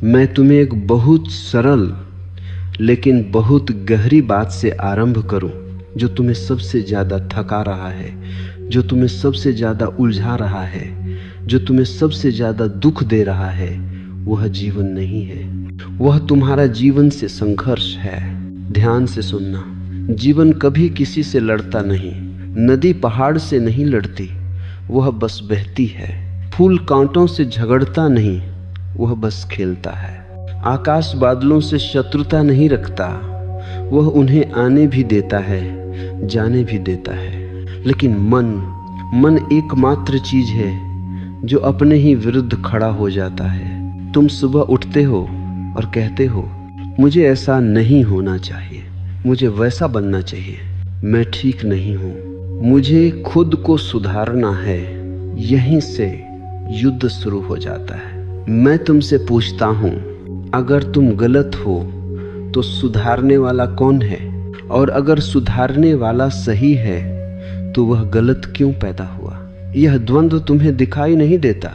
मैं तुम्हें एक बहुत सरल लेकिन बहुत गहरी बात से आरंभ करूं, जो तुम्हें सबसे ज़्यादा थका रहा है, जो तुम्हें सबसे ज़्यादा उलझा रहा है, जो तुम्हें सबसे ज़्यादा दुख दे रहा है, वह जीवन नहीं है। वह तुम्हारा जीवन से संघर्ष है। ध्यान से सुनना। जीवन कभी किसी से लड़ता नहीं। नदी पहाड़ से नहीं लड़ती, वह बस बहती है। फूल कांटों से झगड़ता नहीं, वह बस खेलता है। आकाश बादलों से शत्रुता नहीं रखता, वह उन्हें आने भी देता है, जाने भी देता है। लेकिन मन एकमात्र चीज है जो अपने ही विरुद्ध खड़ा हो जाता है। तुम सुबह उठते हो और कहते हो, मुझे ऐसा नहीं होना चाहिए, मुझे वैसा बनना चाहिए, मैं ठीक नहीं हूँ, मुझे खुद को सुधारना है। यहीं से युद्ध शुरू हो जाता है। मैं तुमसे पूछता हूँ, अगर तुम गलत हो तो सुधारने वाला कौन है? और अगर सुधारने वाला सही है तो वह गलत क्यों पैदा हुआ? यह द्वंद्व तुम्हें दिखाई नहीं देता,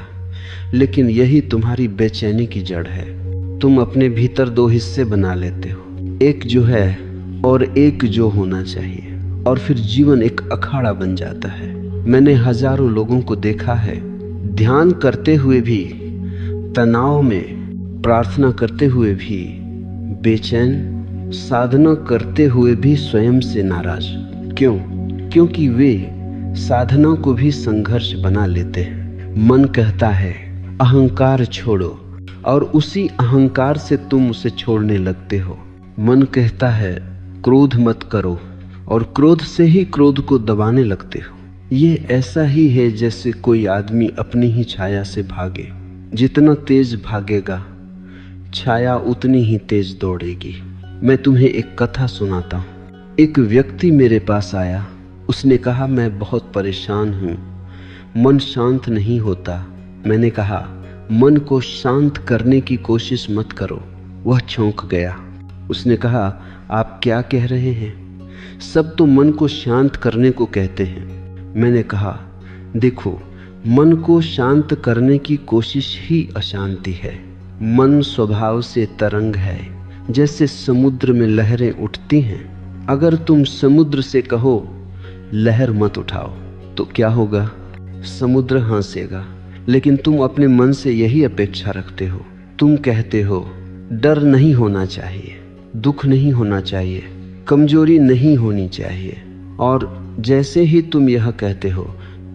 लेकिन यही तुम्हारी बेचैनी की जड़ है। तुम अपने भीतर दो हिस्से बना लेते हो, एक जो है और एक जो होना चाहिए, और फिर जीवन एक अखाड़ा बन जाता है। मैंने हजारों लोगों को देखा है, ध्यान करते हुए भी, तनाव में प्रार्थना करते हुए भी बेचैन, साधना करते हुए भी स्वयं से नाराज। क्यों? क्योंकि वे साधना को भी संघर्ष बना लेते हैं। मन कहता है अहंकार छोड़ो, और उसी अहंकार से तुम उसे छोड़ने लगते हो। मन कहता है क्रोध मत करो, और क्रोध से ही क्रोध को दबाने लगते हो। ये ऐसा ही है जैसे कोई आदमी अपनी ही छाया से भागे। जितना तेज भागेगा, छाया उतनी ही तेज दौड़ेगी। मैं तुम्हें एक कथा सुनाता हूँ। एक व्यक्ति मेरे पास आया। उसने कहा, मैं बहुत परेशान हूँ, मन शांत नहीं होता। मैंने कहा, मन को शांत करने की कोशिश मत करो। वह चौंक गया। उसने कहा, आप क्या कह रहे हैं? सब तो मन को शांत करने को कहते हैं। मैंने कहा, देखो, मन को शांत करने की कोशिश ही अशांति है। मन स्वभाव से तरंग है, जैसे समुद्र में लहरें उठती हैं। अगर तुम समुद्र से कहो लहर मत उठाओ तो क्या होगा? समुद्र हंसेगा। लेकिन तुम अपने मन से यही अपेक्षा रखते हो। तुम कहते हो डर नहीं होना चाहिए, दुख नहीं होना चाहिए, कमजोरी नहीं होनी चाहिए, और जैसे ही तुम यह कहते हो,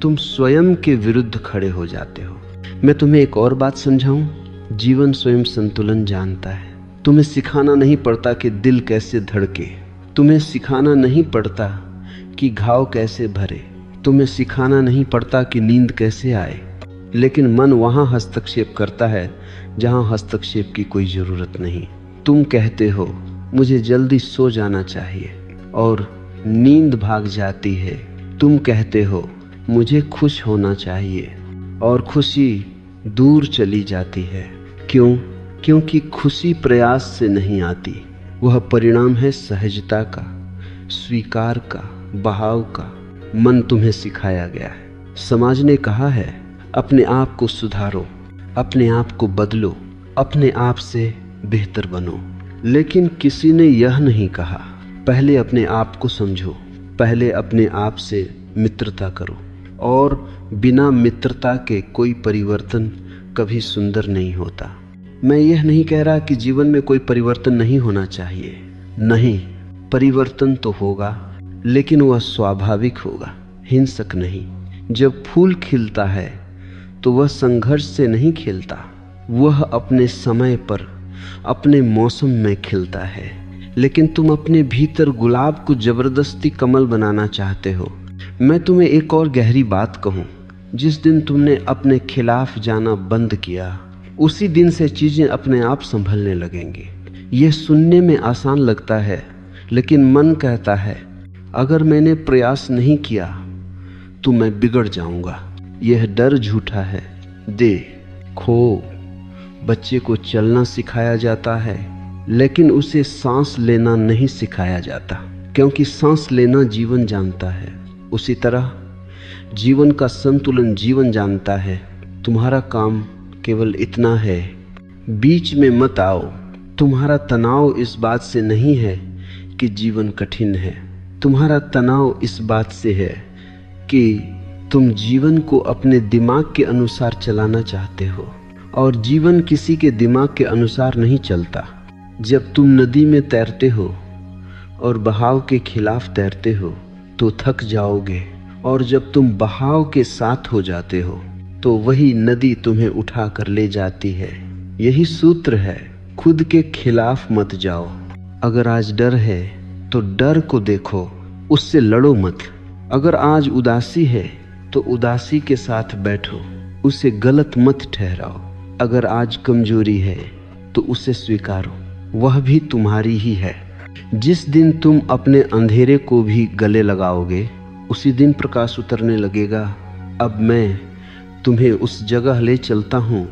तुम स्वयं के विरुद्ध खड़े हो जाते हो। मैं तुम्हें एक और बात समझाऊं, जीवन स्वयं संतुलन जानता है। तुम्हें सिखाना नहीं पड़ता कि दिल कैसे धड़के, तुम्हें सिखाना नहीं पड़ता कि घाव कैसे भरे, तुम्हें सिखाना नहीं पड़ता कि नींद कैसे आए। लेकिन मन वहां हस्तक्षेप करता है जहां हस्तक्षेप की कोई जरूरत नहीं। तुम कहते हो मुझे जल्दी सो जाना चाहिए, और नींद भाग जाती है। तुम कहते हो मुझे खुश होना चाहिए, और खुशी दूर चली जाती है। क्यों? क्योंकि खुशी प्रयास से नहीं आती, वह परिणाम है सहजता का, स्वीकार का, बहाव का। मन तुम्हें सिखाया गया है। समाज ने कहा है अपने आप को सुधारो, अपने आप को बदलो, अपने आप से बेहतर बनो। लेकिन किसी ने यह नहीं कहा पहले अपने आप को समझो, पहले अपने आप से मित्रता करो, और बिना मित्रता के कोई परिवर्तन कभी सुंदर नहीं होता। मैं यह नहीं कह रहा कि जीवन में कोई परिवर्तन नहीं होना चाहिए। नहीं, परिवर्तन तो होगा, लेकिन वह स्वाभाविक होगा, हिंसक नहीं। जब फूल खिलता है तो वह संघर्ष से नहीं खिलता, वह अपने समय पर, अपने मौसम में खिलता है। लेकिन तुम अपने भीतर गुलाब को जबरदस्ती कमल बनाना चाहते हो। मैं तुम्हें एक और गहरी बात कहूँ, जिस दिन तुमने अपने खिलाफ जाना बंद किया, उसी दिन से चीजें अपने आप संभलने लगेंगी। यह सुनने में आसान लगता है, लेकिन मन कहता है अगर मैंने प्रयास नहीं किया तो मैं बिगड़ जाऊंगा। यह डर झूठा है। देखो, बच्चे को चलना सिखाया जाता है, लेकिन उसे सांस लेना नहीं सिखाया जाता, क्योंकि सांस लेना जीवन जानता है। उसी तरह जीवन का संतुलन जीवन जानता है। तुम्हारा काम केवल इतना है, बीच में मत आओ। तुम्हारा तनाव इस बात से नहीं है कि जीवन कठिन है, तुम्हारा तनाव इस बात से है कि तुम जीवन को अपने दिमाग के अनुसार चलाना चाहते हो, और जीवन किसी के दिमाग के अनुसार नहीं चलता। जब तुम नदी में तैरते हो और बहाव के खिलाफ तैरते हो तो थक जाओगे, और जब तुम बहाव के साथ हो जाते हो तो वही नदी तुम्हें उठा कर ले जाती है। यही सूत्र है, खुद के खिलाफ मत जाओ। अगर आज डर है तो डर को देखो, उससे लड़ो मत। अगर आज उदासी है तो उदासी के साथ बैठो, उसे गलत मत ठहराओ। अगर आज कमजोरी है तो उसे स्वीकारो, वह भी तुम्हारी ही है। जिस दिन तुम अपने अंधेरे को भी गले लगाओगे उसी दिन प्रकाश उतरने लगेगा। अब मैं तुम्हें उस जगह ले चलता हूँ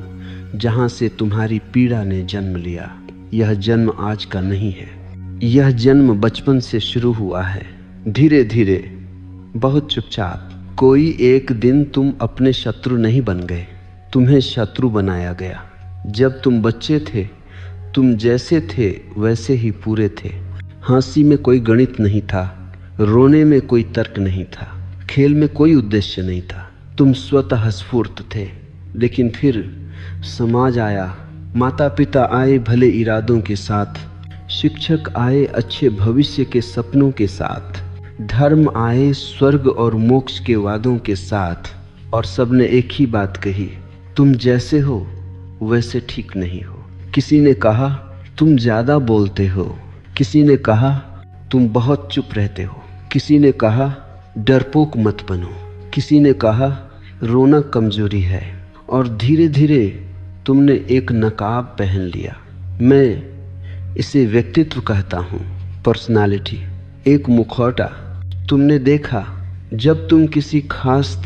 जहाँ से तुम्हारी पीड़ा ने जन्म लिया। यह जन्म आज का नहीं है, यह जन्म बचपन से शुरू हुआ है, धीरे धीरे, बहुत चुपचाप। कोई एक दिन तुम अपने शत्रु नहीं बन गए, तुम्हें शत्रु बनाया गया। जब तुम बच्चे थे तुम जैसे थे वैसे ही पूरे थे। हंसी में कोई गणित नहीं था, रोने में कोई तर्क नहीं था, खेल में कोई उद्देश्य नहीं था। तुम स्वतः स्फूर्त थे। लेकिन फिर समाज आया, माता पिता आए भले इरादों के साथ, शिक्षक आए अच्छे भविष्य के सपनों के साथ, धर्म आए स्वर्ग और मोक्ष के वादों के साथ, और सबने एक ही बात कही, तुम जैसे हो वैसे ठीक नहीं हो। किसी ने कहा तुम ज़्यादा बोलते हो, किसी ने कहा तुम बहुत चुप रहते हो, किसी ने कहा डरपोक मत बनो, किसी ने कहा रोना कमजोरी है। और धीरे धीरे तुमने एक नकाब पहन लिया। मैं इसे व्यक्तित्व कहता हूँ, पर्सनालिटी, एक मुखौटा। तुमने देखा जब तुम किसी खास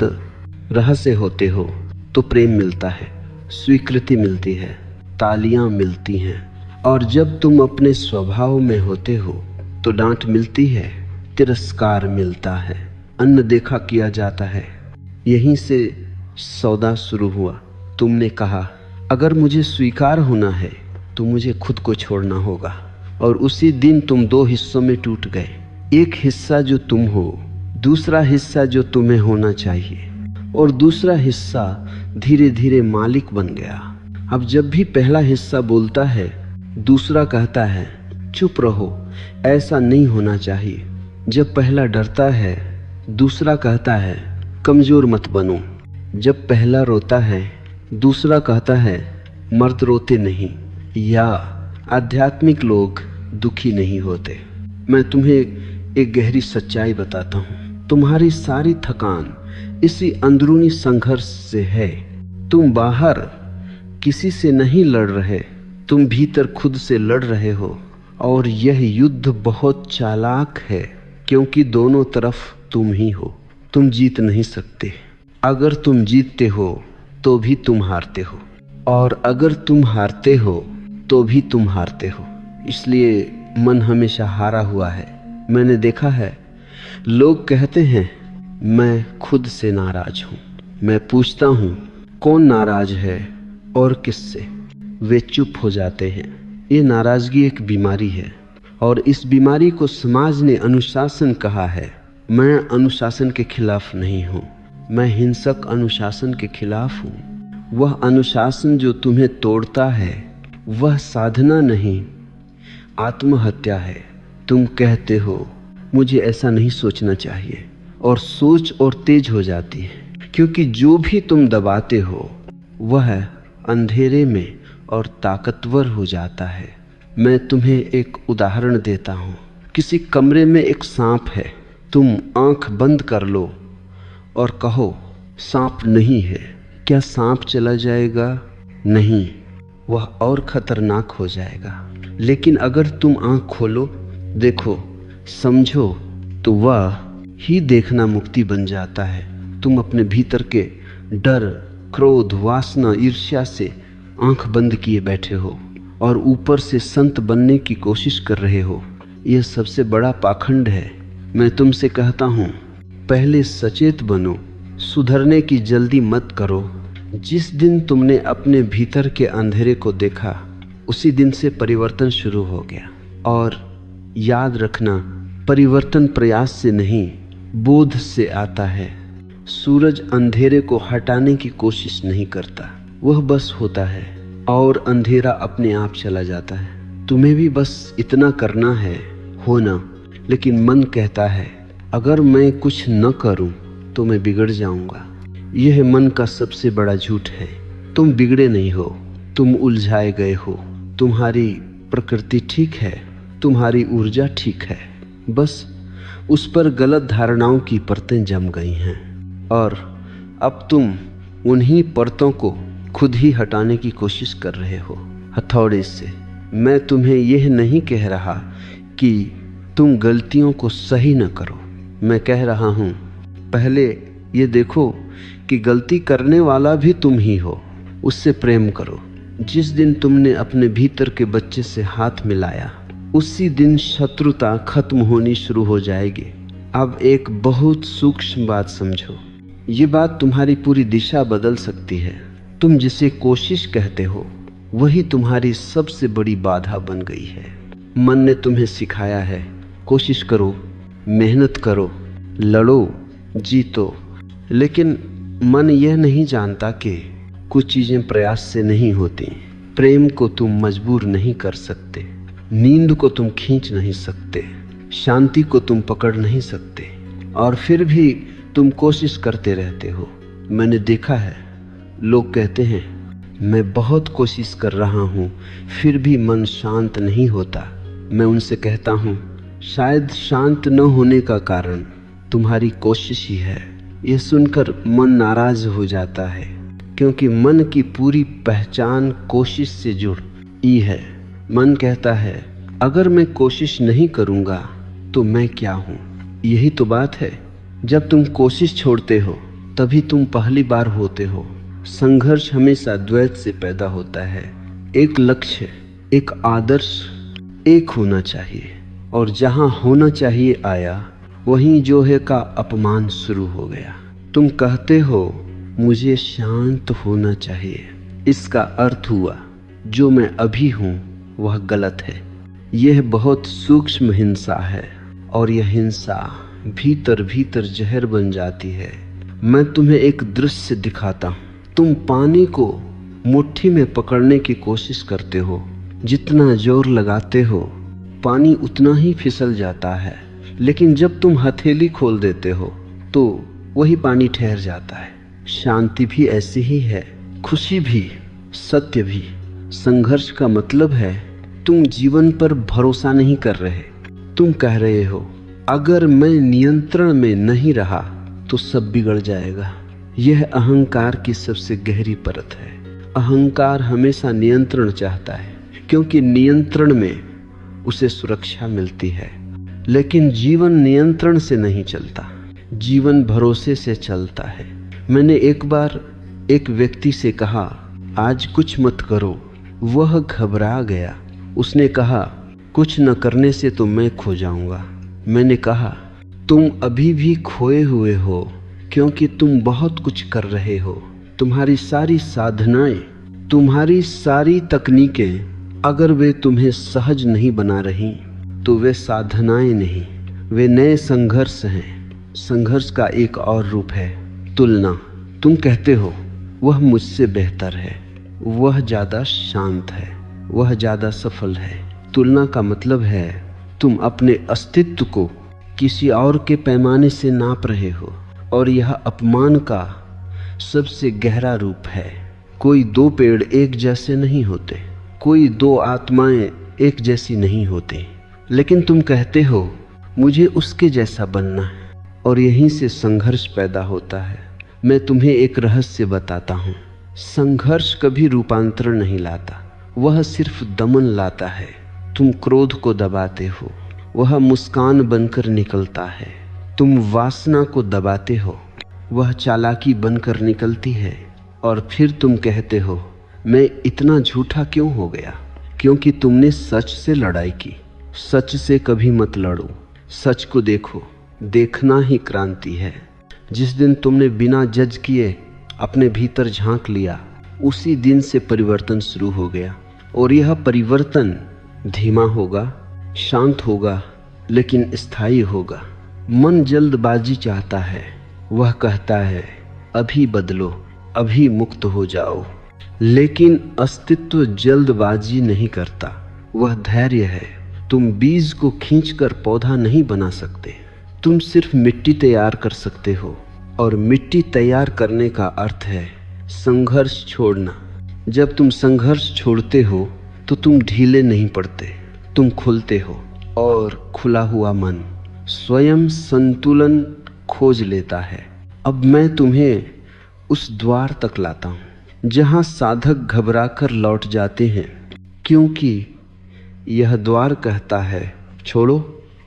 राह से होते हो तो प्रेम मिलता है, स्वीकृति मिलती है, तालियां मिलती हैं, और जब तुम अपने स्वभाव में होते हो तो डांट मिलती है, तिरस्कार मिलता है, अनदेखा किया जाता है। यहीं से सौदा शुरू हुआ। तुमने कहा अगर मुझे स्वीकार होना है तो मुझे खुद को छोड़ना होगा, और उसी दिन तुम दो हिस्सों में टूट गए। एक हिस्सा जो तुम हो, दूसरा हिस्सा जो तुम्हें होना चाहिए, और दूसरा हिस्सा धीरे धीरे मालिक बन गया। अब जब भी पहला हिस्सा बोलता है दूसरा कहता है चुप रहो, ऐसा नहीं होना चाहिए। जब पहला डरता है दूसरा कहता है कमजोर मत बनो। जब पहला रोता है दूसरा कहता है मर्द रोते नहीं, या आध्यात्मिक लोग दुखी नहीं होते। मैं तुम्हें एक गहरी सच्चाई बताता हूँ, तुम्हारी सारी थकान इसी अंदरूनी संघर्ष से है। तुम बाहर किसी से नहीं लड़ रहे, तुम भीतर खुद से लड़ रहे हो, और यह युद्ध बहुत चालाक है क्योंकि दोनों तरफ तुम ही हो। तुम जीत नहीं सकते। अगर तुम जीतते हो तो भी तुम हारते हो, और अगर तुम हारते हो तो भी तुम हारते हो। इसलिए मन हमेशा हारा हुआ है। मैंने देखा है लोग कहते हैं मैं खुद से नाराज हूँ। मैं पूछता हूँ कौन नाराज है और किससे? वे चुप हो जाते हैं। ये नाराजगी एक बीमारी है, और इस बीमारी को समाज ने अनुशासन कहा है। मैं अनुशासन के खिलाफ नहीं हूँ, मैं हिंसक अनुशासन के खिलाफ हूँ। वह अनुशासन जो तुम्हें तोड़ता है वह साधना नहीं, आत्महत्या है। तुम कहते हो मुझे ऐसा नहीं सोचना चाहिए, और सोच और तेज हो जाती है, क्योंकि जो भी तुम दबाते हो वह अंधेरे में और ताकतवर हो जाता है। मैं तुम्हें एक उदाहरण देता हूँ। किसी कमरे में एक सांप है, तुम आंख बंद कर लो और कहो सांप नहीं है। क्या सांप चला जाएगा? नहीं, वह और खतरनाक हो जाएगा। लेकिन अगर तुम आंख खोलो, देखो, समझो, तो वह ही देखना मुक्ति बन जाता है। तुम अपने भीतर के डर, क्रोध, वासना, ईर्ष्या से आंख बंद किए बैठे हो और ऊपर से संत बनने की कोशिश कर रहे हो। यह सबसे बड़ा पाखंड है। मैं तुमसे कहता हूँ, पहले सचेत बनो, सुधरने की जल्दी मत करो। जिस दिन तुमने अपने भीतर के अंधेरे को देखा, उसी दिन से परिवर्तन शुरू हो गया। और याद रखना, परिवर्तन प्रयास से नहीं, बोध से आता है। सूरज अंधेरे को हटाने की कोशिश नहीं करता, वह बस होता है और अंधेरा अपने आप चला जाता है। तुम्हें भी बस इतना करना है, होना। लेकिन मन कहता है, अगर मैं कुछ न करूं तो मैं बिगड़ जाऊंगा। यह मन का सबसे बड़ा झूठ है। तुम बिगड़े नहीं हो, तुम उलझाए गए हो। तुम्हारी प्रकृति ठीक है, तुम्हारी ऊर्जा ठीक है, बस उस पर गलत धारणाओं की परतें जम गई हैं और अब तुम उन्हीं परतों को खुद ही हटाने की कोशिश कर रहे हो हथौड़े से। मैं तुम्हें यह नहीं कह रहा कि तुम गलतियों को सही न करो। मैं कह रहा हूँ, पहले ये देखो कि गलती करने वाला भी तुम ही हो। उससे प्रेम करो। जिस दिन तुमने अपने भीतर के बच्चे से हाथ मिलाया, उसी दिन शत्रुता खत्म होनी शुरू हो जाएगी। अब एक बहुत सूक्ष्म बात समझो। ये बात तुम्हारी पूरी दिशा बदल सकती है। तुम जिसे कोशिश कहते हो, वही तुम्हारी सबसे बड़ी बाधा बन गई है। मन ने तुम्हें सिखाया है, कोशिश करो, मेहनत करो, लड़ो, जीतो। लेकिन मन यह नहीं जानता कि कुछ चीज़ें प्रयास से नहीं होती। प्रेम को तुम मजबूर नहीं कर सकते, नींद को तुम खींच नहीं सकते, शांति को तुम पकड़ नहीं सकते, और फिर भी तुम कोशिश करते रहते हो। मैंने देखा है, लोग कहते हैं मैं बहुत कोशिश कर रहा हूँ, फिर भी मन शांत नहीं होता। मैं उनसे कहता हूँ, शायद शांत न होने का कारण तुम्हारी कोशिश ही है। यह सुनकर मन नाराज हो जाता है, क्योंकि मन की पूरी पहचान कोशिश से जुड़ी है। मन कहता है, अगर मैं कोशिश नहीं करूँगा तो मैं क्या हूँ। यही तो बात है। जब तुम कोशिश छोड़ते हो, तभी तुम पहली बार होते हो। संघर्ष हमेशा द्वैत से पैदा होता है। एक लक्ष्य, एक आदर्श एक होना चाहिए, और जहाँ होना चाहिए आया, वहीं जो है का अपमान शुरू हो गया। तुम कहते हो मुझे शांत होना चाहिए। इसका अर्थ हुआ जो मैं अभी हूँ वह गलत है। यह बहुत सूक्ष्म हिंसा है, और यह हिंसा भीतर भीतर जहर बन जाती है। मैं तुम्हें एक दृश्य दिखाता हूँ। तुम पानी को मुट्ठी में पकड़ने की कोशिश करते हो, जितना जोर लगाते हो पानी उतना ही फिसल जाता है। लेकिन जब तुम हथेली खोल देते हो तो वही पानी ठहर जाता है। शांति भी ऐसी ही है, खुशी भी, सत्य भी। संघर्ष का मतलब है तुम जीवन पर भरोसा नहीं कर रहे। तुम कह रहे हो, अगर मैं नियंत्रण में नहीं रहा तो सब बिगड़ जाएगा। यह अहंकार की सबसे गहरी परत है। अहंकार हमेशा नियंत्रण चाहता है, क्योंकि नियंत्रण में उसे सुरक्षा मिलती है। लेकिन जीवन नियंत्रण से नहीं चलता, जीवन भरोसे से चलता है। मैंने एक बार एक व्यक्ति से कहा, आज कुछ मत करो। वह घबरा गया। उसने कहा, कुछ न करने से तो मैं खो जाऊंगा। मैंने कहा, तुम अभी भी खोए हुए हो, क्योंकि तुम बहुत कुछ कर रहे हो। तुम्हारी सारी साधनाएं, तुम्हारी सारी तकनीकें, अगर वे तुम्हें सहज नहीं बना रही तो वे साधनाएं नहीं, वे नए संघर्ष हैं। संघर्ष का एक और रूप है तुलना। तुम कहते हो वह मुझसे बेहतर है, वह ज़्यादा शांत है, वह ज़्यादा सफल है। तुलना का मतलब है तुम अपने अस्तित्व को किसी और के पैमाने से नाप रहे हो, और यह अपमान का सबसे गहरा रूप है। कोई दो पेड़ एक जैसे नहीं होते, कोई दो आत्माएं एक जैसी नहीं होती। लेकिन तुम कहते हो मुझे उसके जैसा बनना है, और यहीं से संघर्ष पैदा होता है। मैं तुम्हें एक रहस्य बताता हूँ। संघर्ष कभी रूपांतरण नहीं लाता, वह सिर्फ दमन लाता है। तुम क्रोध को दबाते हो, वह मुस्कान बनकर निकलता है। तुम वासना को दबाते हो, वह चालाकी बनकर निकलती है। और फिर तुम कहते हो, मैं इतना झूठा क्यों हो गया? क्योंकि तुमने सच से लड़ाई की। सच से कभी मत लड़ो, सच को देखो। देखना ही क्रांति है। जिस दिन तुमने बिना जज किए अपने भीतर झांक लिया, उसी दिन से परिवर्तन शुरू हो गया। और यह परिवर्तन धीमा होगा, शांत होगा, लेकिन स्थायी होगा। मन जल्दबाजी चाहता है, वह कहता है अभी बदलो, अभी मुक्त हो जाओ। लेकिन अस्तित्व जल्दबाजी नहीं करता, वह धैर्य है। तुम बीज को खींचकर पौधा नहीं बना सकते, तुम सिर्फ मिट्टी तैयार कर सकते हो। और मिट्टी तैयार करने का अर्थ है संघर्ष छोड़ना। जब तुम संघर्ष छोड़ते हो तो तुम ढीले नहीं पड़ते, तुम खुलते हो। और खुला हुआ मन स्वयं संतुलन खोज लेता है। अब मैं तुम्हें उस द्वार तक लाता हूँ जहाँ साधक घबराकर लौट जाते हैं, क्योंकि यह द्वार कहता है छोड़ो।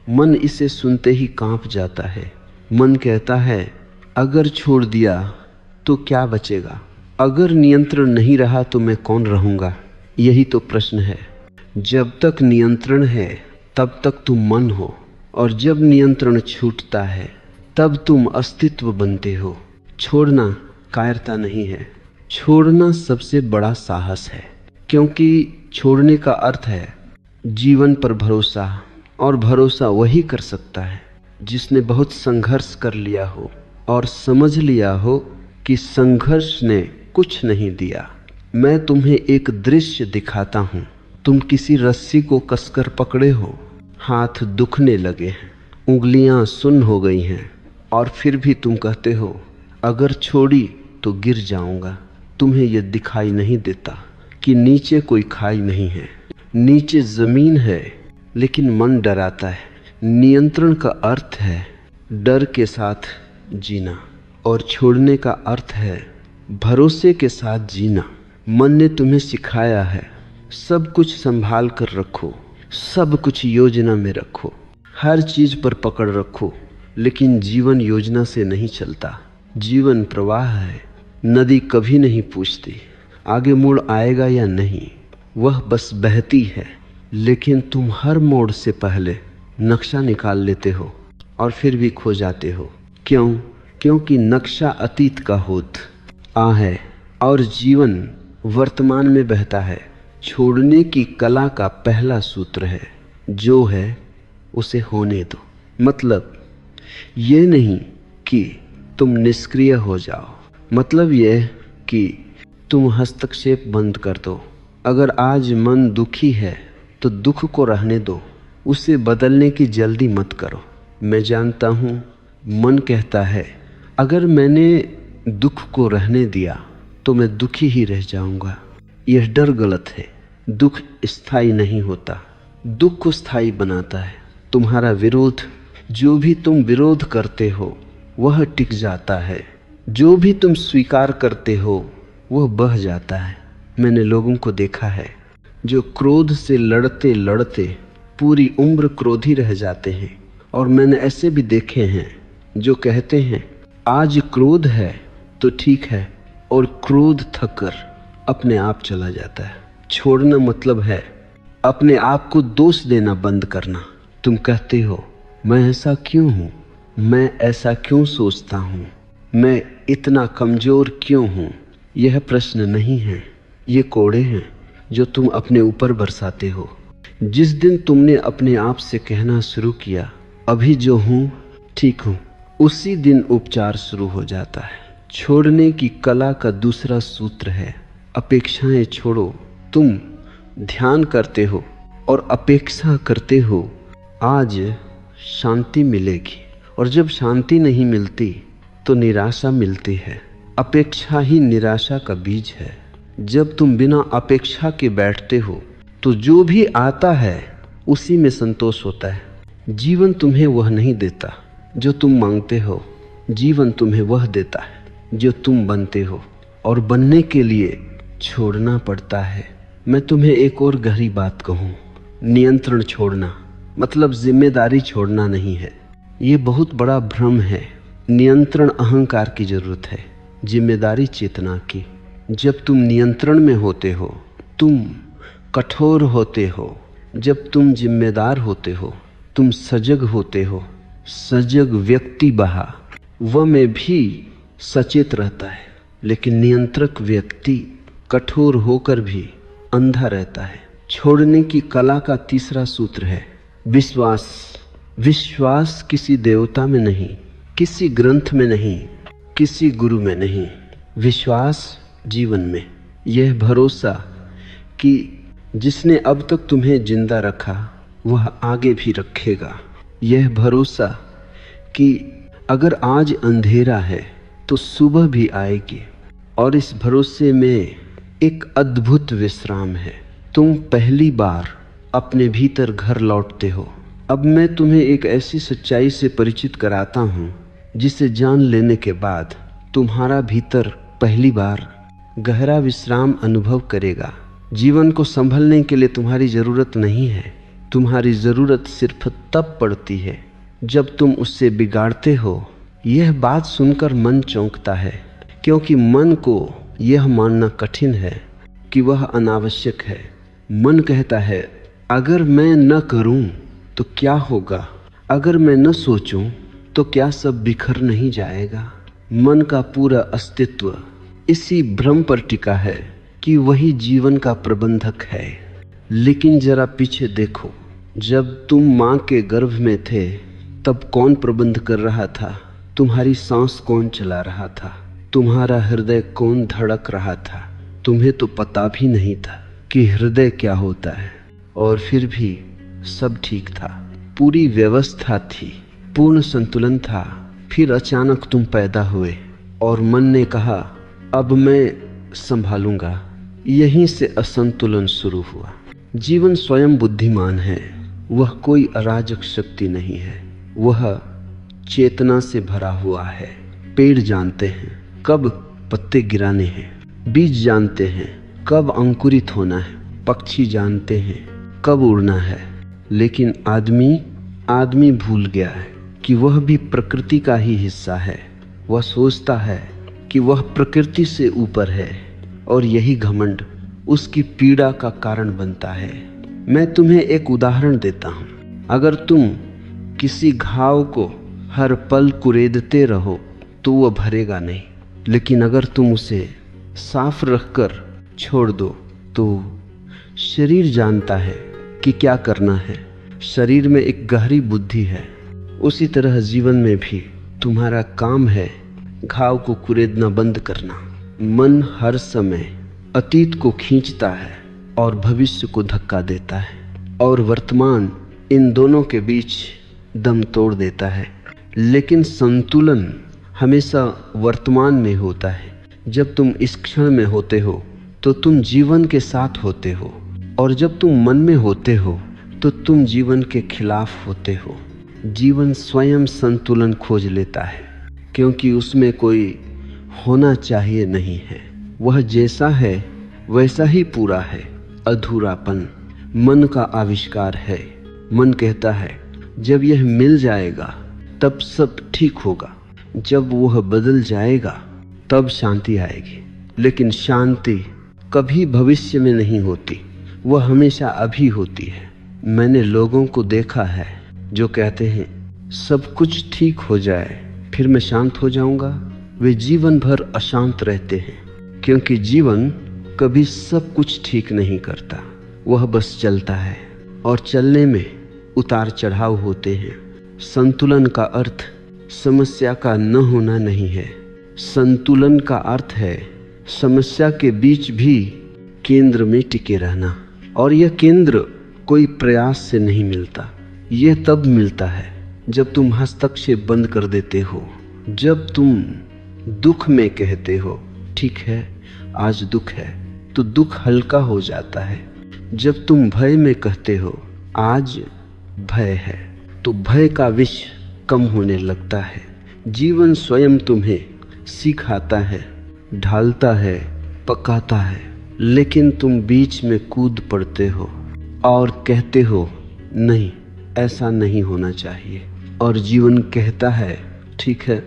मन इसे सुनते ही कांप जाता है। मन कहता है अगर छोड़ दिया तो क्या बचेगा, अगर नियंत्रण नहीं रहा तो मैं कौन रहूँगा। यही तो प्रश्न है। जब तक नियंत्रण है तब तक तुम मन हो, और जब नियंत्रण छूटता है तब तुम अस्तित्व बनते हो। छोड़ना कायरता नहीं है, छोड़ना सबसे बड़ा साहस है, क्योंकि छोड़ने का अर्थ है जीवन पर भरोसा। और भरोसा वही कर सकता है जिसने बहुत संघर्ष कर लिया हो और समझ लिया हो कि संघर्ष ने कुछ नहीं दिया। मैं तुम्हें एक दृश्य दिखाता हूँ। तुम किसी रस्सी को कसकर पकड़े हो, हाथ दुखने लगे हैं, उंगलियां सुन्न हो गई हैं, और फिर भी तुम कहते हो अगर छोड़ी तो गिर जाऊंगा। तुम्हें यह दिखाई नहीं देता कि नीचे कोई खाई नहीं है, नीचे जमीन है, लेकिन मन डराता है। नियंत्रण का अर्थ है डर के साथ जीना, और छोड़ने का अर्थ है भरोसे के साथ जीना। मन ने तुम्हें सिखाया है सब कुछ संभाल कर रखो, सब कुछ योजना में रखो, हर चीज पर पकड़ रखो, लेकिन जीवन योजना से नहीं चलता। जीवन प्रवाह है। नदी कभी नहीं पूछती आगे मुड़ आएगा या नहीं, वह बस बहती है। लेकिन तुम हर मोड़ से पहले नक्शा निकाल लेते हो और फिर भी खो जाते हो। क्यों? क्योंकि नक्शा अतीत का होत है और जीवन वर्तमान में बहता है। छोड़ने की कला का पहला सूत्र है जो है उसे होने दो। मतलब ये नहीं कि तुम निष्क्रिय हो जाओ, मतलब यह कि तुम हस्तक्षेप बंद कर दो। अगर आज मन दुखी है तो दुख को रहने दो, उसे बदलने की जल्दी मत करो। मैं जानता हूँ मन कहता है अगर मैंने दुख को रहने दिया तो मैं दुखी ही रह जाऊंगा। यह डर गलत है। दुख स्थायी नहीं होता, दुख को स्थायी बनाता है तुम्हारा विरोध। जो भी तुम विरोध करते हो वह टिक जाता है, जो भी तुम स्वीकार करते हो वह बह जाता है। मैंने लोगों को देखा है जो क्रोध से लड़ते लड़ते पूरी उम्र क्रोधी रह जाते हैं, और मैंने ऐसे भी देखे हैं जो कहते हैं आज क्रोध है तो ठीक है, और क्रोध थक कर अपने आप चला जाता है। छोड़ना मतलब है अपने आप को दोष देना बंद करना। तुम कहते हो मैं ऐसा क्यों हूँ, मैं ऐसा क्यों सोचता हूँ, मैं इतना कमजोर क्यों हूँ। यह प्रश्न नहीं है, ये कोड़े हैं जो तुम अपने ऊपर बरसाते हो। जिस दिन तुमने अपने आप से कहना शुरू किया अभी जो हूँ ठीक हूँ, उसी दिन उपचार शुरू हो जाता है। छोड़ने की कला का दूसरा सूत्र है अपेक्षाएं छोड़ो। तुम ध्यान करते हो और अपेक्षा करते हो आज शांति मिलेगी, और जब शांति नहीं मिलती तो निराशा मिलती है। अपेक्षा ही निराशा का बीज है। जब तुम बिना अपेक्षा के बैठते हो तो जो भी आता है उसी में संतोष होता है। जीवन तुम्हें वह नहीं देता जो तुम मांगते हो, जीवन तुम्हें वह देता है जो तुम बनते हो, और बनने के लिए छोड़ना पड़ता है। मैं तुम्हें एक और गहरी बात कहूँ, नियंत्रण छोड़ना मतलब जिम्मेदारी छोड़ना नहीं है। ये बहुत बड़ा भ्रम है। नियंत्रण अहंकार की जरूरत है, जिम्मेदारी चेतना की। जब तुम नियंत्रण में होते हो तुम कठोर होते हो, जब तुम जिम्मेदार होते हो तुम सजग होते हो। सजग व्यक्ति वह में भी सचेत रहता है, लेकिन नियंत्रक व्यक्ति कठोर होकर भी अंधा रहता है। छोड़ने की कला का तीसरा सूत्र है विश्वास। विश्वास किसी देवता में नहीं, किसी ग्रंथ में नहीं, किसी गुरु में नहीं, विश्वास जीवन में। यह भरोसा कि जिसने अब तक तुम्हें जिंदा रखा वह आगे भी रखेगा। यह भरोसा कि अगर आज अंधेरा है तो सुबह भी आएगी। और इस भरोसे में एक अद्भुत विश्राम है। तुम पहली बार अपने भीतर घर लौटते हो। अब मैं तुम्हें एक ऐसी सच्चाई से परिचित कराता हूँ जिसे जान लेने के बाद तुम्हारा भीतर पहली बार गहरा विश्राम अनुभव करेगा। जीवन को संभलने के लिए तुम्हारी ज़रूरत नहीं है। तुम्हारी ज़रूरत सिर्फ तब पड़ती है जब तुम उससे बिगाड़ते हो। यह बात सुनकर मन चौंकता है, क्योंकि मन को यह मानना कठिन है कि वह अनावश्यक है। मन कहता है अगर मैं न करूं तो क्या होगा, अगर मैं न सोचूं तो क्या सब बिखर नहीं जाएगा। मन का पूरा अस्तित्व इसी भ्रम पर टिका है कि वही जीवन का प्रबंधक है। लेकिन जरा पीछे देखो, जब तुम माँ के गर्भ में थे तब कौन प्रबंध कर रहा था? तुम्हारी सांस कौन चला रहा था? तुम्हारा हृदय कौन धड़क रहा था? तुम्हें तो पता भी नहीं था कि हृदय क्या होता है। और फिर भी सब ठीक था, पूरी व्यवस्था थी, पूर्ण संतुलन था। फिर अचानक तुम पैदा हुए और मन ने कहा अब मैं संभालूंगा। यहीं से असंतुलन शुरू हुआ। जीवन स्वयं बुद्धिमान है, वह कोई अराजक शक्ति नहीं है। वह चेतना से भरा हुआ है। पेड़ जानते हैं कब पत्ते गिराने हैं, बीज जानते हैं कब अंकुरित होना है, पक्षी जानते हैं कब उड़ना है। लेकिन आदमी भूल गया है कि वह भी प्रकृति का ही हिस्सा है। वह सोचता है कि वह प्रकृति से ऊपर है और यही घमंड उसकी पीड़ा का कारण बनता है। मैं तुम्हें एक उदाहरण देता हूँ। अगर तुम किसी घाव को हर पल कुरेदते रहो तो वह भरेगा नहीं, लेकिन अगर तुम उसे साफ रखकर छोड़ दो तो शरीर जानता है कि क्या करना है। शरीर में एक गहरी बुद्धि है। उसी तरह जीवन में भी तुम्हारा काम है घाव को कुरेदना बंद करना। मन हर समय अतीत को खींचता है और भविष्य को धक्का देता है, और वर्तमान इन दोनों के बीच दम तोड़ देता है। लेकिन संतुलन हमेशा वर्तमान में होता है। जब तुम इस क्षण में होते हो तो तुम जीवन के साथ होते हो, और जब तुम मन में होते हो तो तुम जीवन के खिलाफ होते हो। जीवन स्वयं संतुलन खोज लेता है, क्योंकि उसमें कोई होना चाहिए नहीं है। वह जैसा है वैसा ही पूरा है। अधूरापन मन का आविष्कार है। मन कहता है जब यह मिल जाएगा तब सब ठीक होगा, जब वह बदल जाएगा तब शांति आएगी। लेकिन शांति कभी भविष्य में नहीं होती, वह हमेशा अभी होती है। मैंने लोगों को देखा है जो कहते हैं सब कुछ ठीक हो जाए फिर मैं शांत हो जाऊंगा। वे जीवन भर अशांत रहते हैं, क्योंकि जीवन कभी सब कुछ ठीक नहीं करता। वह बस चलता है, और चलने में उतार चढ़ाव होते हैं। संतुलन का अर्थ समस्या का न होना नहीं है। संतुलन का अर्थ है समस्या के बीच भी केंद्र में टिके रहना। और यह केंद्र कोई प्रयास से नहीं मिलता। यह तब मिलता है जब तुम हस्तक्षेप बंद कर देते हो, जब तुम दुख में कहते हो ठीक है आज दुख है, तो दुख हल्का हो जाता है। जब तुम भय में कहते हो आज भय है, तो भय का विष कम होने लगता है। जीवन स्वयं तुम्हें सिखाता है, ढालता है, पकाता है, लेकिन तुम बीच में कूद पड़ते हो और कहते हो नहीं ऐसा नहीं होना चाहिए। और जीवन कहता है ठीक है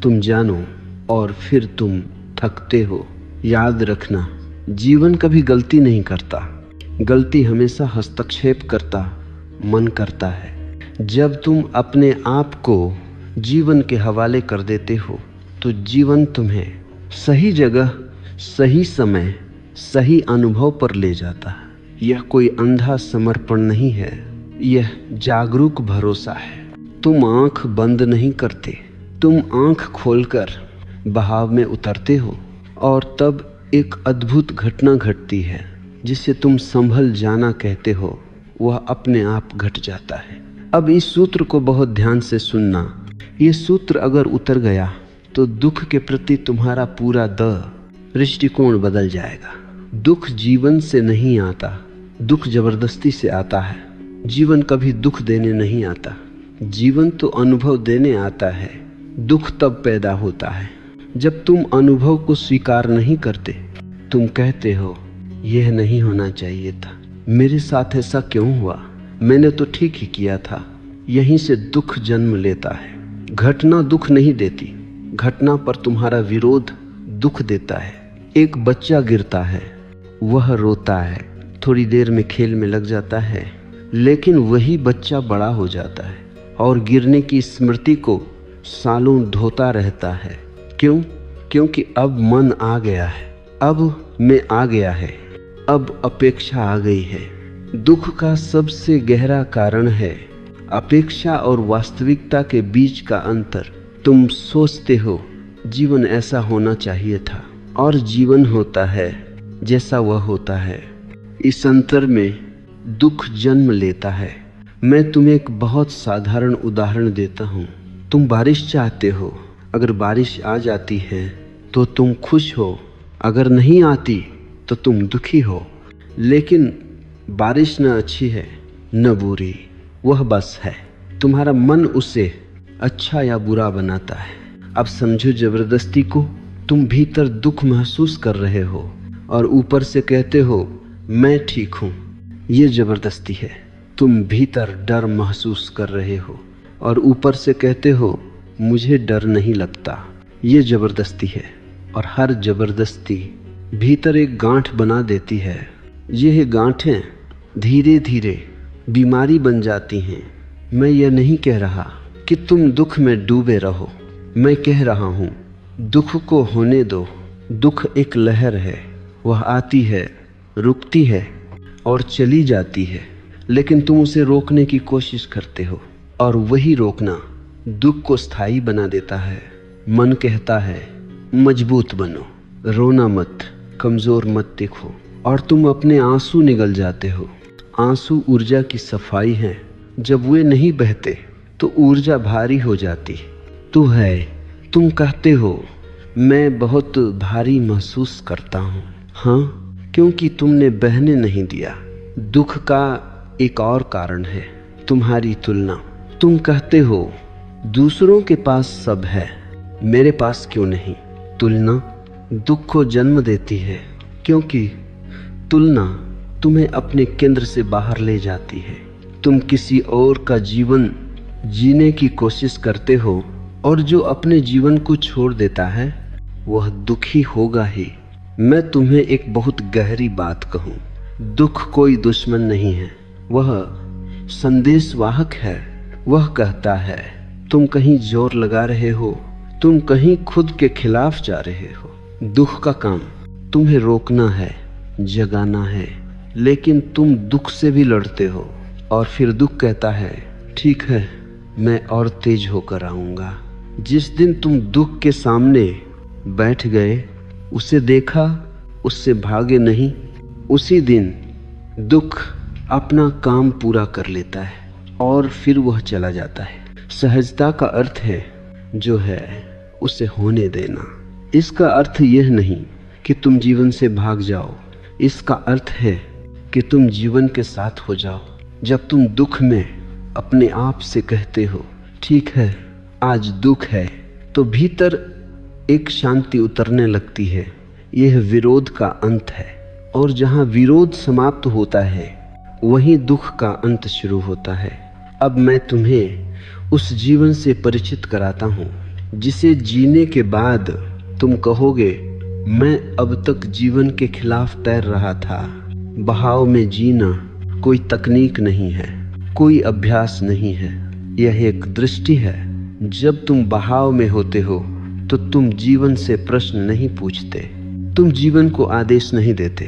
तुम जानो, और फिर तुम थकते हो। याद रखना जीवन कभी गलती नहीं करता, गलती हमेशा हस्तक्षेप करता मन करता है। जब तुम अपने आप को जीवन के हवाले कर देते हो तो जीवन तुम्हें सही जगह, सही समय, सही अनुभव पर ले जाता है। यह कोई अंधा समर्पण नहीं है, यह जागरूक भरोसा है। तुम आंख बंद नहीं करते, तुम आंख खोलकर बहाव में उतरते हो और तब एक अद्भुत घटना घटती है जिसे तुम संभल जाना कहते हो, वह अपने आप घट जाता है। अब इस सूत्र को बहुत ध्यान से सुनना। ये सूत्र अगर उतर गया तो दुख के प्रति तुम्हारा पूरा दृष्टिकोण बदल जाएगा। दुख जीवन से नहीं आता, दुख जबरदस्ती से आता है। जीवन कभी दुख देने नहीं आता, जीवन तो अनुभव देने आता है। दुख तब पैदा होता है जब तुम अनुभव को स्वीकार नहीं करते। तुम कहते हो यह नहीं होना चाहिए था, मेरे साथ ऐसा क्यों हुआ, मैंने तो ठीक ही किया था। यहीं से दुख जन्म लेता है। घटना दुख नहीं देती, घटना पर तुम्हारा विरोध दुख देता है। एक बच्चा गिरता है, वह रोता है, थोड़ी देर में खेल में लग जाता है, लेकिन वही बच्चा बड़ा हो जाता है और गिरने की स्मृति को सालों ढोता रहता है। क्यों? क्योंकि अब मन आ गया है, अब मैं आ गया है, अब अपेक्षा आ गई है। दुख का सबसे गहरा कारण है अपेक्षा और वास्तविकता के बीच का अंतर। तुम सोचते हो जीवन ऐसा होना चाहिए था और जीवन होता है जैसा वह होता है। इस अंतर में दुख जन्म लेता है। मैं तुम्हें एक बहुत साधारण उदाहरण देता हूँ। तुम बारिश चाहते हो, अगर बारिश आ जाती है तो तुम खुश हो, अगर नहीं आती तो तुम दुखी हो। लेकिन बारिश न अच्छी है न बुरी, वह बस है। तुम्हारा मन उसे अच्छा या बुरा बनाता है। अब समझो जबरदस्ती को। तुम भीतर दुख महसूस कर रहे हो और ऊपर से कहते हो मैं ठीक हूँ। ये जबरदस्ती है। तुम भीतर डर महसूस कर रहे हो और ऊपर से कहते हो मुझे डर नहीं लगता। ये जबरदस्ती है और हर जबरदस्ती भीतर एक गांठ बना देती है। यह गांठें धीरे धीरे बीमारी बन जाती हैं। मैं यह नहीं कह रहा कि तुम दुख में डूबे रहो, मैं कह रहा हूँ दुख को होने दो। दुख एक लहर है, वह आती है, रुकती है और चली जाती है, लेकिन तुम उसे रोकने की कोशिश करते हो और वही रोकना दुख को स्थायी बना देता है। मन कहता है मजबूत बनो, रोना मत, कमज़ोर मत दिखो, और तुम अपने आंसू निगल जाते हो। आंसू ऊर्जा की सफाई है, जब वे नहीं बहते तो ऊर्जा भारी हो जाती। तुम कहते हो मैं बहुत भारी महसूस करता हूँ। हाँ, क्योंकि तुमने बहने नहीं दिया। दुख का एक और कारण है तुम्हारी तुलना। तुम कहते हो दूसरों के पास सब है, मेरे पास क्यों नहीं। तुलना दुख को जन्म देती है, क्योंकि तुलना तुम्हें अपने केंद्र से बाहर ले जाती है। तुम किसी और का जीवन जीने की कोशिश करते हो और जो अपने जीवन को छोड़ देता है वह दुखी होगा ही। मैं तुम्हें एक बहुत गहरी बात कहूँ, दुख कोई दुश्मन नहीं है, वह संदेशवाहक है। वह कहता है तुम कहीं जोर लगा रहे हो, तुम कहीं खुद के खिलाफ जा रहे हो। दुख का काम तुम्हें रोकना है, जगाना है, लेकिन तुम दुख से भी लड़ते हो और फिर दुख कहता है ठीक है, मैं और तेज होकर आऊँगा। जिस दिन तुम दुख के सामने बैठ गए, उसे देखा, उससे भागे नहीं, उसी दिन दुख अपना काम पूरा कर लेता है और फिर वह चला जाता है। सहजता का अर्थ है जो है उसे होने देना। इसका अर्थ यह नहीं कि तुम जीवन से भाग जाओ, इसका अर्थ है कि तुम जीवन के साथ हो जाओ। जब तुम दुख में अपने आप से कहते हो ठीक है आज दुख है, तो भीतर एक शांति उतरने लगती है। यह विरोध का अंत है, और जहाँ विरोध समाप्त होता है वहीं दुख का अंत शुरू होता है। अब मैं तुम्हें उस जीवन से परिचित कराता हूँ जिसे जीने के बाद तुम कहोगे मैं अब तक जीवन के खिलाफ तैर रहा था। बहाव में जीना कोई तकनीक नहीं है, कोई अभ्यास नहीं है, यह एक दृष्टि है। जब तुम बहाव में होते हो तो तुम जीवन से प्रश्न नहीं पूछते, तुम जीवन को आदेश नहीं देते,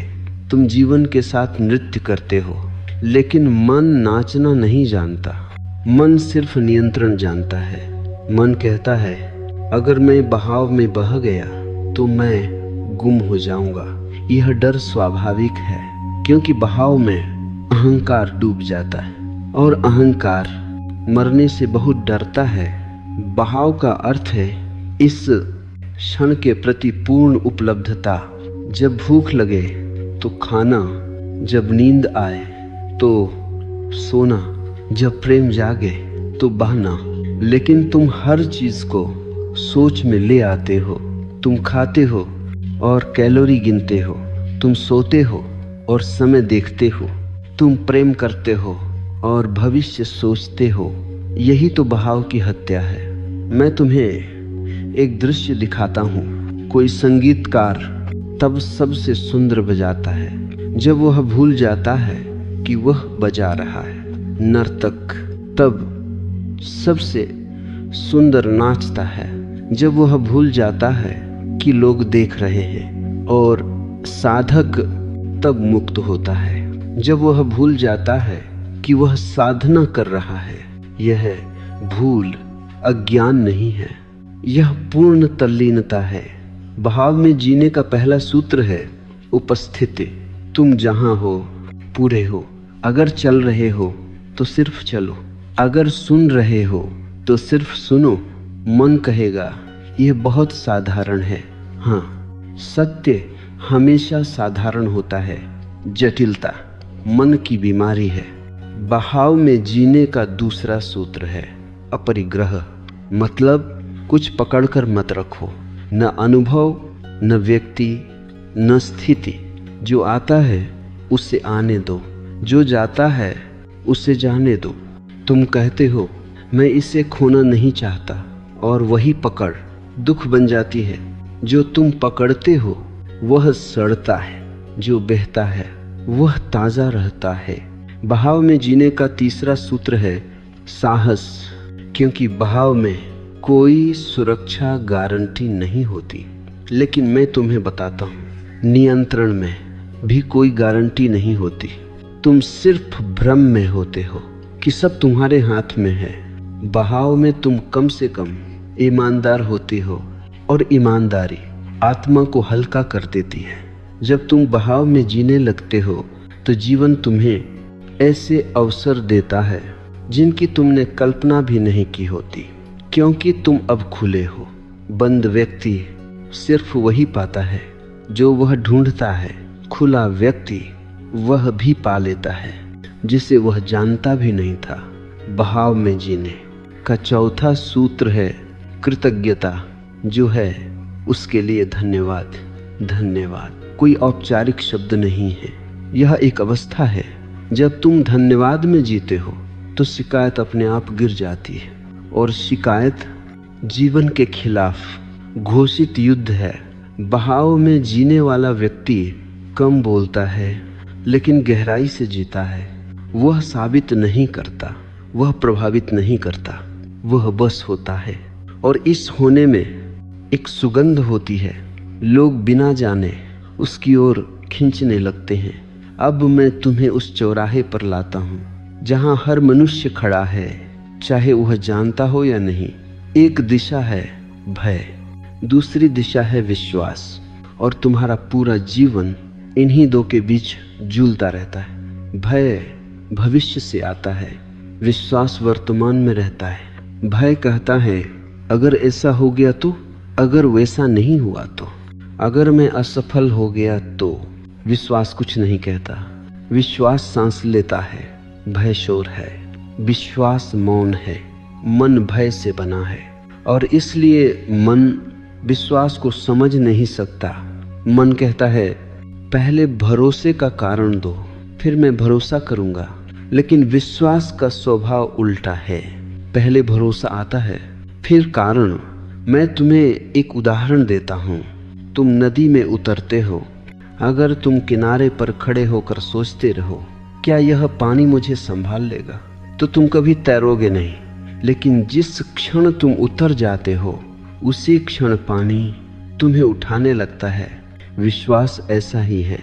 तुम जीवन के साथ नृत्य करते हो। लेकिन मन नाचना नहीं जानता, मन सिर्फ नियंत्रण जानता है। मन कहता है अगर मैं बहाव में बह गया तो मैं गुम हो जाऊंगा। यह डर स्वाभाविक है, क्योंकि बहाव में अहंकार डूब जाता है और अहंकार मरने से बहुत डरता है। बहाव का अर्थ है इस क्षण के प्रति पूर्ण उपलब्धता। जब भूख लगे तो खाना, जब नींद आए तो सोना, जब प्रेम जागे तो बहना। लेकिन तुम हर चीज को सोच में ले आते हो। तुम खाते हो और कैलोरी गिनते हो, तुम सोते हो और समय देखते हो, तुम प्रेम करते हो और भविष्य सोचते हो। यही तो बहाव की हत्या है। मैं तुम्हें एक दृश्य दिखाता हूँ। कोई संगीतकार तब सबसे सुंदर बजाता है जब वह भूल जाता है कि वह बजा रहा है। नर्तक तब सबसे सुंदर नाचता है जब वह भूल जाता है कि लोग देख रहे हैं। और साधक तब मुक्त होता है जब वह भूल जाता है कि वह साधना कर रहा है। यह भूल अज्ञान नहीं है, यह पूर्ण तल्लीनता है। बहाव में जीने का पहला सूत्र है उपस्थिति। तुम जहां हो पूरे हो। अगर चल रहे हो तो सिर्फ चलो, अगर सुन रहे हो तो सिर्फ सुनो। मन कहेगा यह बहुत साधारण है। हाँ, सत्य हमेशा साधारण होता है। जटिलता मन की बीमारी है। बहाव में जीने का दूसरा सूत्र है अपरिग्रह। मतलब कुछ पकड़कर मत रखो, न अनुभव, न व्यक्ति, न स्थिति। जो आता है उसे आने दो, जो जाता है उसे जाने दो। तुम कहते हो मैं इसे खोना नहीं चाहता, और वही पकड़ दुख बन जाती है। जो तुम पकड़ते हो वह सड़ता है, जो बहता है वह ताजा रहता है। बहाव में जीने का तीसरा सूत्र है साहस। क्योंकि बहाव में कोई सुरक्षा गारंटी नहीं होती। लेकिन मैं तुम्हें बताता हूँ, नियंत्रण में भी कोई गारंटी नहीं होती। तुम सिर्फ भ्रम में होते हो कि सब तुम्हारे हाथ में है। बहाव में तुम कम से कम ईमानदार होते हो, और ईमानदारी आत्मा को हल्का कर देती है। जब तुम बहाव में जीने लगते हो तो जीवन तुम्हें ऐसे अवसर देता है जिनकी तुमने कल्पना भी नहीं की होती, क्योंकि तुम अब खुले हो। बंद व्यक्ति सिर्फ वही पाता है जो वह ढूंढता है। खुला व्यक्ति वह भी पा लेता है जिसे वह जानता भी नहीं था। बहाव में जीने का चौथा सूत्र है कृतज्ञता, जो है उसके लिए धन्यवाद। धन्यवाद कोई औपचारिक शब्द नहीं है, यह एक अवस्था है। जब तुम धन्यवाद में जीते हो तो शिकायत अपने आप गिर जाती है, और शिकायत जीवन के खिलाफ घोषित युद्ध है। बहाव में जीने वाला व्यक्ति कम बोलता है लेकिन गहराई से जीता है। वह साबित नहीं करता, वह प्रभावित नहीं करता, वह बस होता है। और इस होने में एक सुगंध होती है। लोग बिना जाने उसकी ओर खींचने लगते हैं। अब मैं तुम्हें उस चौराहे पर लाता हूँ जहाँ हर मनुष्य खड़ा है, चाहे वह जानता हो या नहीं। एक दिशा है भय, दूसरी दिशा है विश्वास, और तुम्हारा पूरा जीवन इन्हीं दो के बीच झूलता रहता है। भय भविष्य से आता है, विश्वास वर्तमान में रहता है। भय कहता है अगर ऐसा हो गया तो, अगर वैसा नहीं हुआ तो, अगर मैं असफल हो गया तो। विश्वास कुछ नहीं कहता, विश्वास सांस लेता है। भय शोर है, विश्वास मौन है। मन भय से बना है, और इसलिए मन विश्वास को समझ नहीं सकता। मन कहता है पहले भरोसे का कारण दो, फिर मैं भरोसा करूंगा। लेकिन विश्वास का स्वभाव उल्टा है, पहले भरोसा आता है फिर कारण। मैं तुम्हें एक उदाहरण देता हूँ। तुम नदी में उतरते हो। अगर तुम किनारे पर खड़े होकर सोचते रहो क्या यह पानी मुझे संभाल लेगा, तो तुम कभी तैरोगे नहीं। लेकिन जिस क्षण तुम उतर जाते हो उसी क्षण पानी तुम्हें उठाने लगता है। विश्वास ऐसा ही है।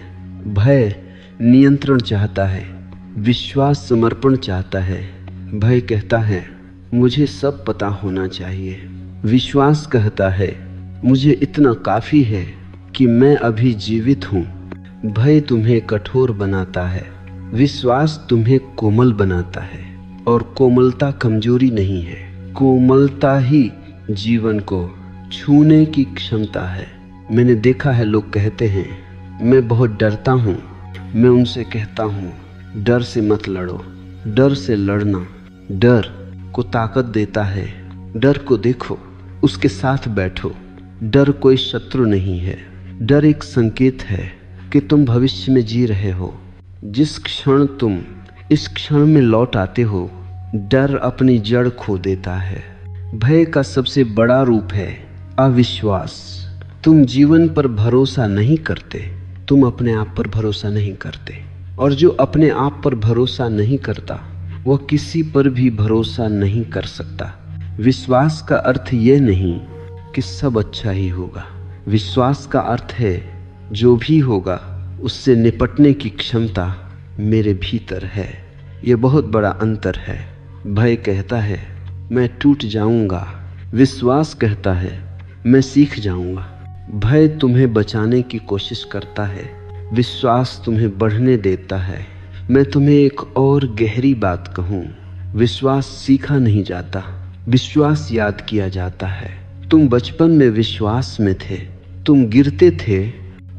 भय नियंत्रण चाहता है, विश्वास समर्पण चाहता है। भय कहता है मुझे सब पता होना चाहिए, विश्वास कहता है मुझे इतना काफी है कि मैं अभी जीवित हूँ। भय तुम्हें कठोर बनाता है, विश्वास तुम्हें कोमल बनाता है। और कोमलता कमजोरी नहीं है, कोमलता ही जीवन को छूने की क्षमता है। मैंने देखा है लोग कहते हैं मैं बहुत डरता हूँ। मैं उनसे कहता हूँ डर से मत लड़ो। डर से लड़ना डर को ताकत देता है। डर को देखो, उसके साथ बैठो। डर कोई शत्रु नहीं है। डर एक संकेत है कि तुम भविष्य में जी रहे हो। जिस क्षण तुम इस क्षण में लौट आते हो, डर अपनी जड़ खो देता है। भय का सबसे बड़ा रूप है अविश्वास। तुम जीवन पर भरोसा नहीं करते, तुम अपने आप पर भरोसा नहीं करते। और जो अपने आप पर भरोसा नहीं करता वह किसी पर भी भरोसा नहीं कर सकता। विश्वास का अर्थ ये नहीं कि सब अच्छा ही होगा। विश्वास का अर्थ है जो भी होगा उससे निपटने की क्षमता मेरे भीतर है। ये बहुत बड़ा अंतर है। भय कहता है मैं टूट जाऊंगा, विश्वास कहता है मैं सीख जाऊंगा। भय तुम्हें बचाने की कोशिश करता है, विश्वास तुम्हें बढ़ने देता है। मैं तुम्हें एक और गहरी बात कहूँ, विश्वास सीखा नहीं जाता, विश्वास याद किया जाता है। तुम बचपन में विश्वास में थे, तुम गिरते थे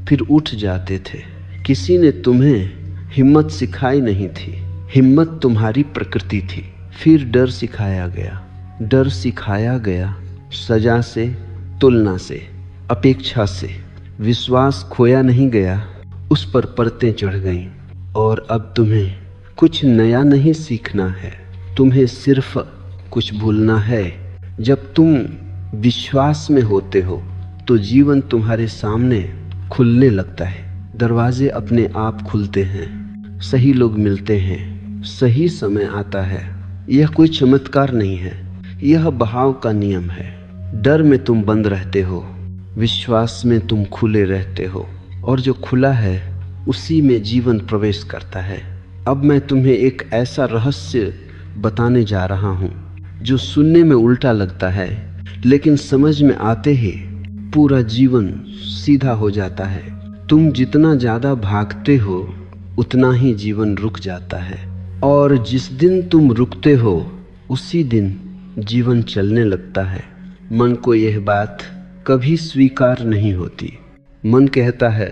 फिर उठ जाते थे। किसी ने तुम्हें हिम्मत सिखाई नहीं थी, हिम्मत तुम्हारी प्रकृति थी। फिर डर सिखाया गया, डर सिखाया गया सजा से, तुलना से, अपेक्षा से। विश्वास खोया नहीं गया, उस पर परतें चढ़ गईं। और अब तुम्हें कुछ नया नहीं सीखना है, तुम्हें सिर्फ कुछ भूलना है। जब तुम विश्वास में होते हो तो जीवन तुम्हारे सामने खुलने लगता है। दरवाजे अपने आप खुलते हैं, सही लोग मिलते हैं, सही समय आता है। यह कोई चमत्कार नहीं है, यह बहाव का नियम है। डर में तुम बंद रहते हो, विश्वास में तुम खुले रहते हो। और जो खुला है उसी में जीवन प्रवेश करता है। अब मैं तुम्हें एक ऐसा रहस्य बताने जा रहा हूँ जो सुनने में उल्टा लगता है, लेकिन समझ में आते ही पूरा जीवन सीधा हो जाता है। तुम जितना ज़्यादा भागते हो उतना ही जीवन रुक जाता है, और जिस दिन तुम रुकते हो उसी दिन जीवन चलने लगता है। मन को यह बात कभी स्वीकार नहीं होती। मन कहता है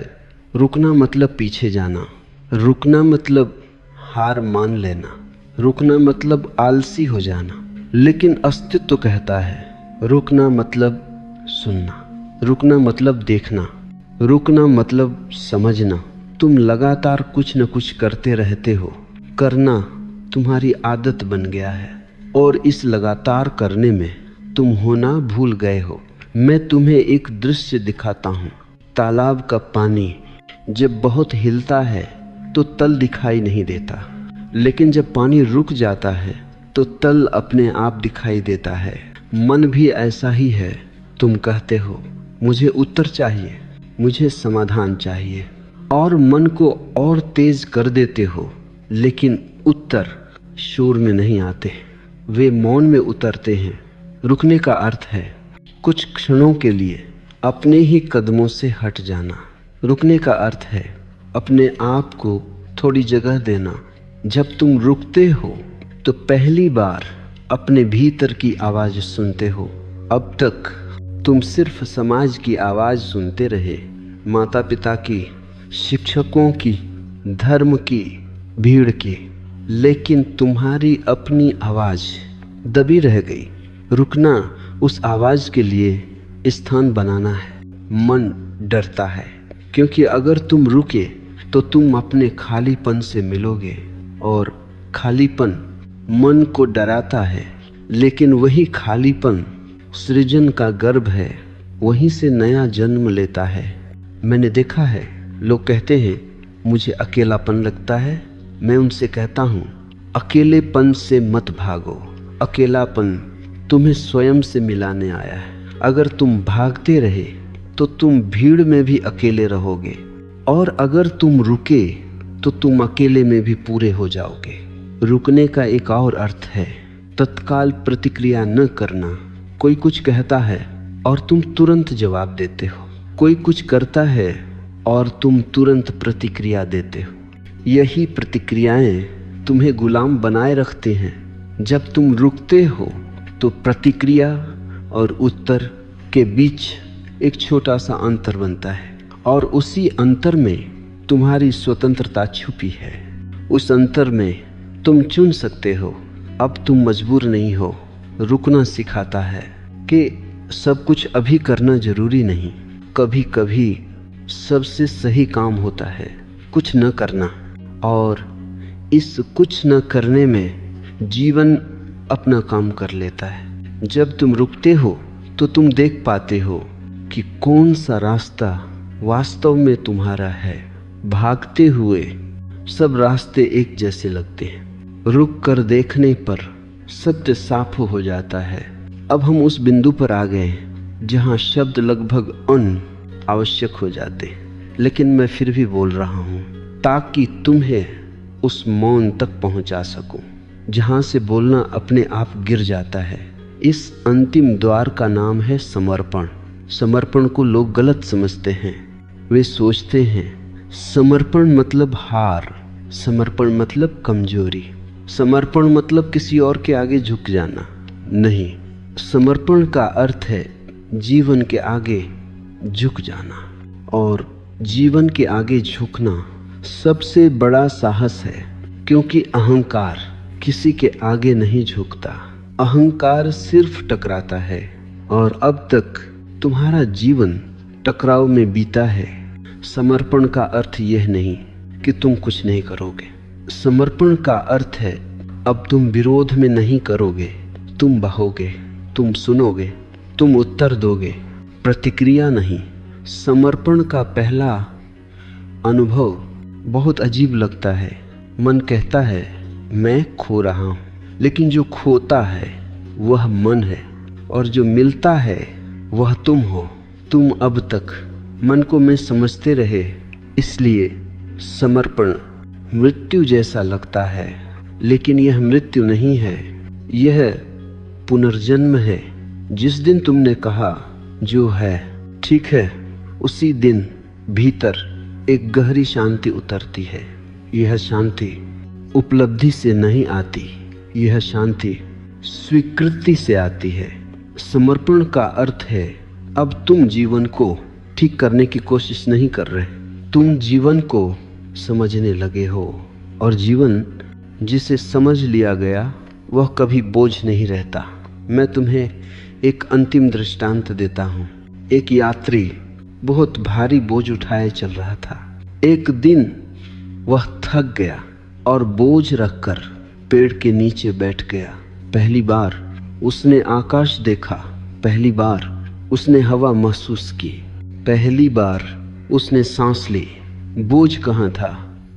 रुकना मतलब पीछे जाना, रुकना मतलब हार मान लेना, रुकना मतलब आलसी हो जाना। लेकिन अस्तित्व कहता है रुकना मतलब सुनना, रुकना मतलब देखना, रुकना मतलब समझना। तुम लगातार कुछ न कुछ करते रहते हो, करना तुम्हारी आदत बन गया है, और इस लगातार करने में तुम होना भूल गए हो। मैं तुम्हें एक दृश्य दिखाता हूँ। तालाब का पानी जब बहुत हिलता है तो तल दिखाई नहीं देता, लेकिन जब पानी रुक जाता है तो तल अपने आप दिखाई देता है। मन भी ऐसा ही है। तुम कहते हो मुझे उत्तर चाहिए, मुझे समाधान चाहिए, और मन को और तेज कर देते हो, लेकिन उत्तर शोर में नहीं आते, वे मौन में उतरते हैं। रुकने का अर्थ है कुछ क्षणों के लिए अपने ही कदमों से हट जाना। रुकने का अर्थ है अपने आप को थोड़ी जगह देना। जब तुम रुकते हो तो पहली बार अपने भीतर की आवाज़ सुनते हो। अब तक तुम सिर्फ समाज की आवाज़ सुनते रहे, माता पिता की, शिक्षकों की, धर्म की, भीड़ की, लेकिन तुम्हारी अपनी आवाज़ दबी रह गई। रुकना उस आवाज़ के लिए स्थान बनाना है। मन डरता है, क्योंकि अगर तुम रुके तो तुम अपने खालीपन से मिलोगे, और खालीपन मन को डराता है। लेकिन वही खालीपन सृजन का गर्भ है, वहीं से नया जन्म लेता है। मैंने देखा है लोग कहते हैं मुझे अकेलापन लगता है। मैं उनसे कहता हूँ अकेलेपन से मत भागो। अकेलापन तुम्हें स्वयं से मिलाने आया है। अगर तुम भागते रहे तो तुम भीड़ में भी अकेले रहोगे, और अगर तुम रुके तो तुम अकेले में भी पूरे हो जाओगे। रुकने का एक और अर्थ है तत्काल प्रतिक्रिया न करना। कोई कुछ कहता है और तुम तुरंत जवाब देते हो, कोई कुछ करता है और तुम तुरंत प्रतिक्रिया देते हो। यही प्रतिक्रियाएं तुम्हें गुलाम बनाए रखते हैं। जब तुम रुकते हो तो प्रतिक्रिया और उत्तर के बीच एक छोटा सा अंतर बनता है, और उसी अंतर में तुम्हारी स्वतंत्रता छुपी है। उस अंतर में तुम चुन सकते हो। अब तुम मजबूर नहीं हो। रुकना सिखाता है कि सब कुछ अभी करना जरूरी नहीं। कभी कभी सबसे सही काम होता है कुछ न करना, और इस कुछ न करने में जीवन अपना काम कर लेता है। जब तुम रुकते हो तो तुम देख पाते हो कि कौन सा रास्ता वास्तव में तुम्हारा है। भागते हुए सब रास्ते एक जैसे लगते हैं, रुक कर देखने पर सत्य साफ हो जाता है। अब हम उस बिंदु पर आ गए जहां शब्द लगभग आवश्यक हो जाते, लेकिन मैं फिर भी बोल रहा हूं ताकि तुम्हें उस मौन तक पहुंचा सकूं जहां से बोलना अपने आप गिर जाता है। इस अंतिम द्वार का नाम है समर्पण। समर्पण को लोग गलत समझते हैं। वे सोचते हैं समर्पण मतलब हार, समर्पण मतलब कमजोरी, समर्पण मतलब किसी और के आगे झुक जाना। नहीं, समर्पण का अर्थ है जीवन के आगे झुक जाना, और जीवन के आगे झुकना सबसे बड़ा साहस है, क्योंकि अहंकार किसी के आगे नहीं झुकता। अहंकार सिर्फ टकराता है, और अब तक तुम्हारा जीवन टकराव में बीता है। समर्पण का अर्थ यह नहीं कि तुम कुछ नहीं करोगे। समर्पण का अर्थ है अब तुम विरोध में नहीं करोगे, तुम बहोगे, तुम सुनोगे, तुम उत्तर दोगे, प्रतिक्रिया नहीं। समर्पण का पहला अनुभव बहुत अजीब लगता है। मन कहता है मैं खो रहा हूँ, लेकिन जो खोता है वह मन है, और जो मिलता है वह तुम हो। तुम अब तक मन को मैं समझते रहे, इसलिए समर्पण मृत्यु जैसा लगता है, लेकिन यह मृत्यु नहीं है, यह पुनर्जन्म है। जिस दिन तुमने कहा जो है ठीक है, उसी दिन भीतर एक गहरी शांति उतरती है। यह शांति उपलब्धि से नहीं आती, यह शांति स्वीकृति से आती है। समर्पण का अर्थ है अब तुम जीवन को ठीक करने की कोशिश नहीं कर रहे, तुम जीवन को समझने लगे हो, और जीवन जिसे समझ लिया गया वह कभी बोझ नहीं रहता। मैं तुम्हें एक अंतिम दृष्टांत देता हूँ। एक यात्री बहुत भारी बोझ उठाए चल रहा था। एक दिन वह थक गया और बोझ रखकर पेड़ के नीचे बैठ गया। पहली बार उसने आकाश देखा, पहली बार उसने हवा महसूस की, पहली बार उसने सांस ली। बोझ कहाँ था?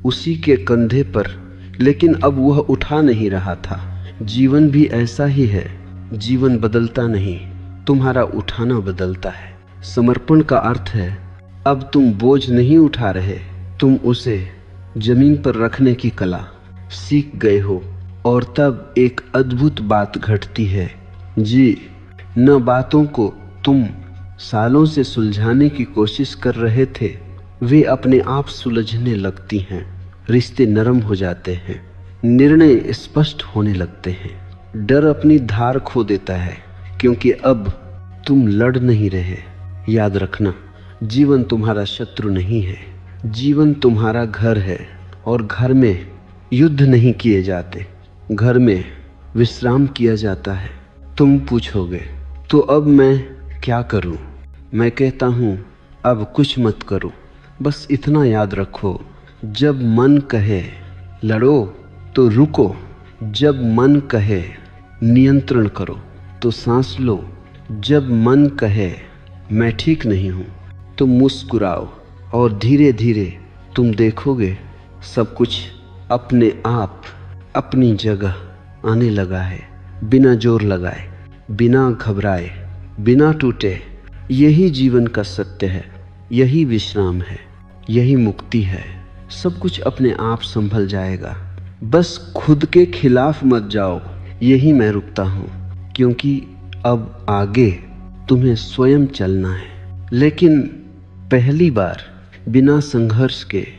उसी के कंधे पर, लेकिन अब वह उठा नहीं रहा था। जीवन भी ऐसा ही है, जीवन बदलता नहीं, तुम्हारा उठाना बदलता है। समर्पण का अर्थ है अब तुम बोझ नहीं उठा रहे, तुम उसे जमीन पर रखने की कला सीख गए हो। और तब एक अद्भुत बात घटती है जी, न बातों को तुम सालों से सुलझाने की कोशिश कर रहे थे, वे अपने आप सुलझने लगती हैं। रिश्ते नरम हो जाते हैं, निर्णय स्पष्ट होने लगते हैं, डर अपनी धार खो देता है, क्योंकि अब तुम लड़ नहीं रहे। याद रखना, जीवन तुम्हारा शत्रु नहीं है, जीवन तुम्हारा घर है, और घर में युद्ध नहीं किए जाते, घर में विश्राम किया जाता है। तुम पूछोगे तो अब मैं क्या करूं? मैं कहता हूं अब कुछ मत करो, बस इतना याद रखो, जब मन कहे लड़ो तो रुको, जब मन कहे नियंत्रण करो तो सांस लो, जब मन कहे मैं ठीक नहीं हूँ तो मुस्कुराओ, और धीरे धीरे तुम देखोगे सब कुछ अपने आप अपनी जगह आने लगा है। बिना जोर लगाए, बिना घबराए, बिना टूटे। यही जीवन का सत्य है, यही विश्राम है, यही मुक्ति है। सब कुछ अपने आप संभल जाएगा। बस खुद के खिलाफ मत जाओ, यही मैं रुकता हूं, क्योंकि अब आगे तुम्हें स्वयं चलना है। लेकिन पहली बार बिना संघर्ष के